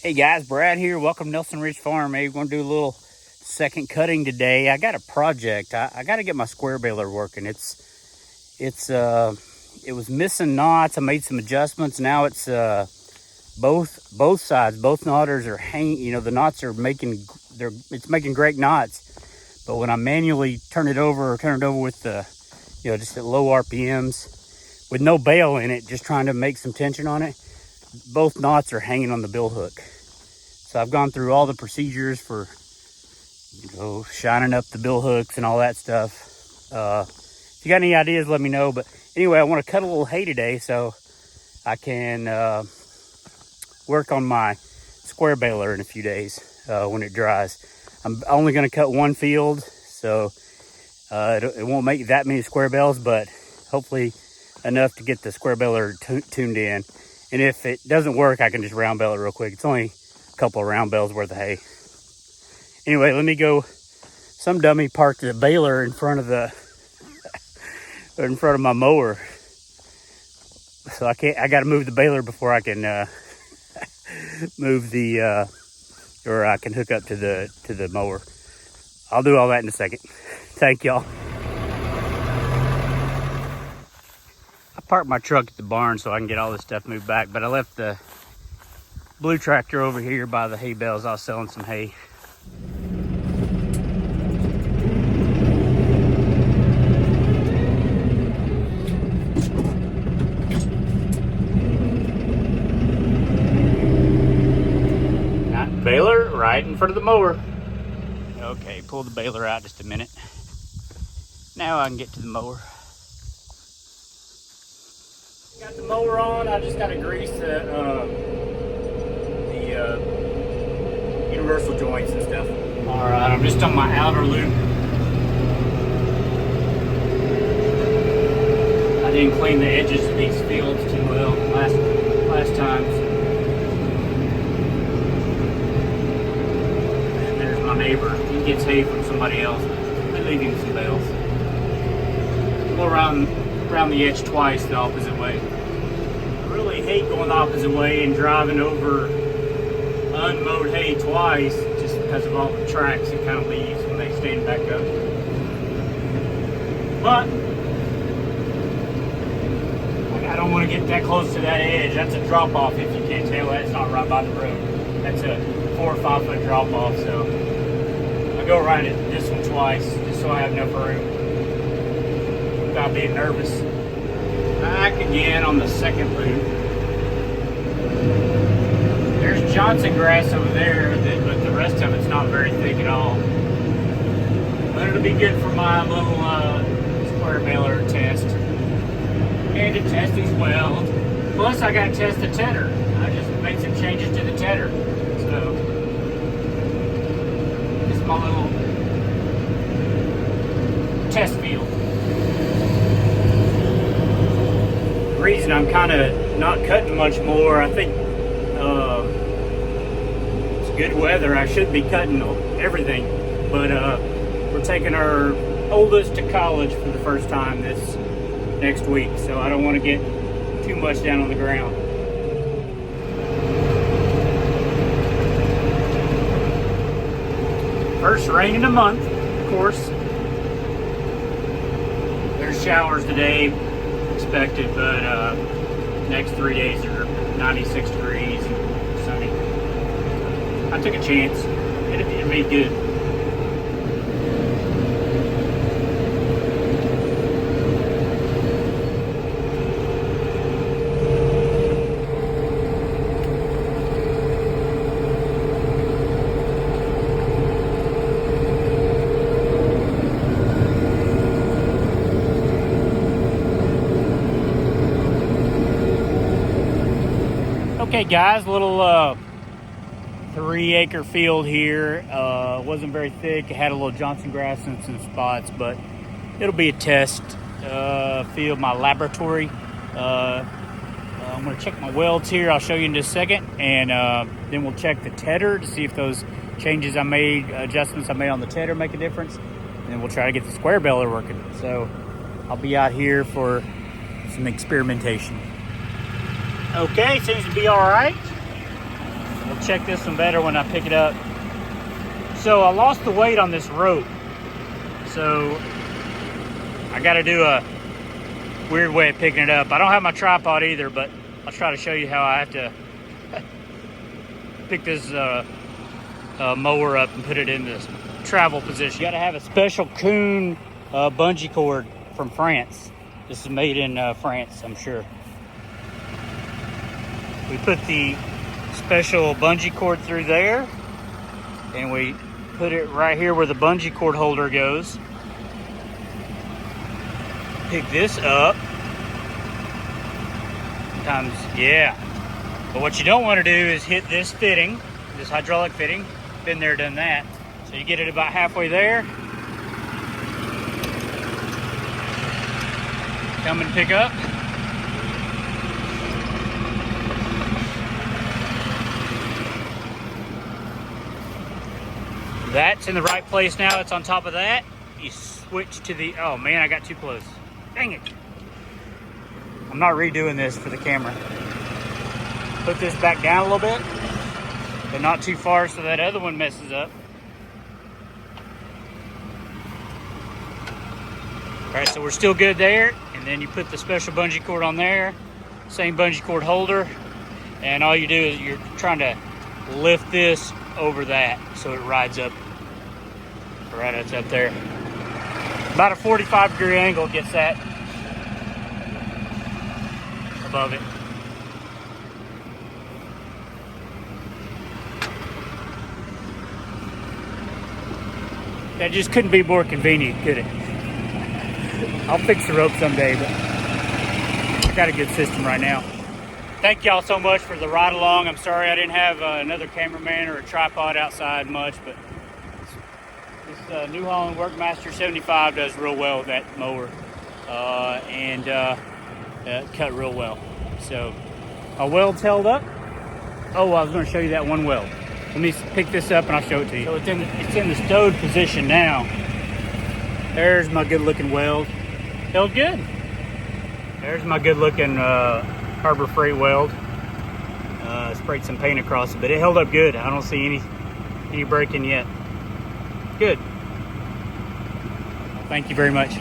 Hey guys, Brad here. Welcome to Nelson Ridge Farm. Hey, we're going to do a little second cutting today. I got a project. I got to get my square baler working. It was missing knots. I made some adjustments. Now it's both sides, both knotters are hanging. You know, the knots are it's making great knots. But when I manually turn it over with the, just at low RPMs with no bail in it, just trying to make some tension on it, both knots are hanging on the bill hook. So I've gone through all the procedures for, shining up the bill hooks and all that stuff. If you got any ideas, let me know. But anyway, I want to cut a little hay today so I can work on my square baler in a few days when it dries. I'm only going to cut one field, so it won't make that many square bales, but hopefully enough to get the square baler tuned in. And if it doesn't work, I can just round bale it real quick. It's only a couple of round bales worth of hay. Anyway, let me go. Some dummy parked the baler in front of my mower. So I got to move the baler before I can move or I can hook up to the mower. I'll do all that in a second. Thank y'all. I parked my truck at the barn so I can get all this stuff moved back, but I left the blue tractor over here by the hay bales. I was selling some hay. Got baler right in front of the mower. Okay, pull the baler out just a minute. Now I can get to the mower. Got the mower on. I just got to grease the universal joints and stuff. All right, I'm just on my outer loop. I didn't clean the edges of these fields too well last time. And there's my neighbor. He gets hay from somebody else. I leave him some bales. Go around the edge twice the opposite way. I really hate going the opposite way and driving over unmowed hay twice just because of all the tracks it kind of leaves when they stand back up. But I don't want to get that close to that edge. That's a drop off. If you can't tell, that's not right by the road. That's a 4 or 5 foot drop off. So I go around this one twice just so I have enough room without being nervous. Back again on the second loop. There's Johnson grass over there, but the rest of it's not very thick at all. But it'll be good for my little square baler test. And to test these welds. Plus I gotta test the tedder. I just made some changes to the tedder. So this is my little test field. The reason I'm kind of not cutting much more, I think it's good weather. I should be cutting everything, but we're taking our oldest to college for the first time this next week, so I don't want to get too much down on the ground. First rain in a month, of course. There's showers today expected, but next 3 days are 96 degrees and sunny. I took a chance. It'd be good. Okay guys, little 3-acre field here. Wasn't very thick. It had a little Johnson grass in some spots, but it'll be a test field, my laboratory. I'm gonna check my welds here. I'll show you in just a second, and then we'll check the tedder to see if those changes I made, adjustments I made on the tedder make a difference. And then we'll try to get the square baler working. So I'll be out here for some experimentation. Okay, seems to be all right. We'll check this one better when I pick it up. So I lost the weight on this rope. So I got to do a weird way of picking it up. I don't have my tripod either, but I'll try to show you how I have to pick this mower up and put it in this travel position. You got to have a special Kuhn bungee cord from France. This is made in France, I'm sure. We put the special bungee cord through there, and we put it right here where the bungee cord holder goes. Pick this up. Sometimes, yeah. But what you don't want to do is hit this fitting, this hydraulic fitting. Been there, done that. So you get it about halfway there. Come and pick up. That's in the right place now. It's on top of that. You switch to the, oh man, I got too close. Dang it. I'm not redoing this for the camera. Put this back down a little bit, but not too far so that other one messes up. All right, so we're still good there. And then you put the special bungee cord on there, same bungee cord holder. And all you do is you're trying to lift this over that so it rides up. Right, it's up there. About a 45-degree angle gets that above it. That just couldn't be more convenient, could it? I'll fix the rope someday, but I've got a good system right now. Thank y'all so much for the ride along. I'm sorry I didn't have another cameraman or a tripod outside much, but this New Holland Workmaster 75 does real well with that mower, and cut real well. So my weld's held up. Oh, I was going to show you that one weld. Let me pick this up and I'll show it to you. So it's in the stowed position now. There's my good looking weld. Held good. There's my good looking Harbor Freight weld. Sprayed some paint across it, but it held up good. I don't see any breaking yet. Good. Thank you very much.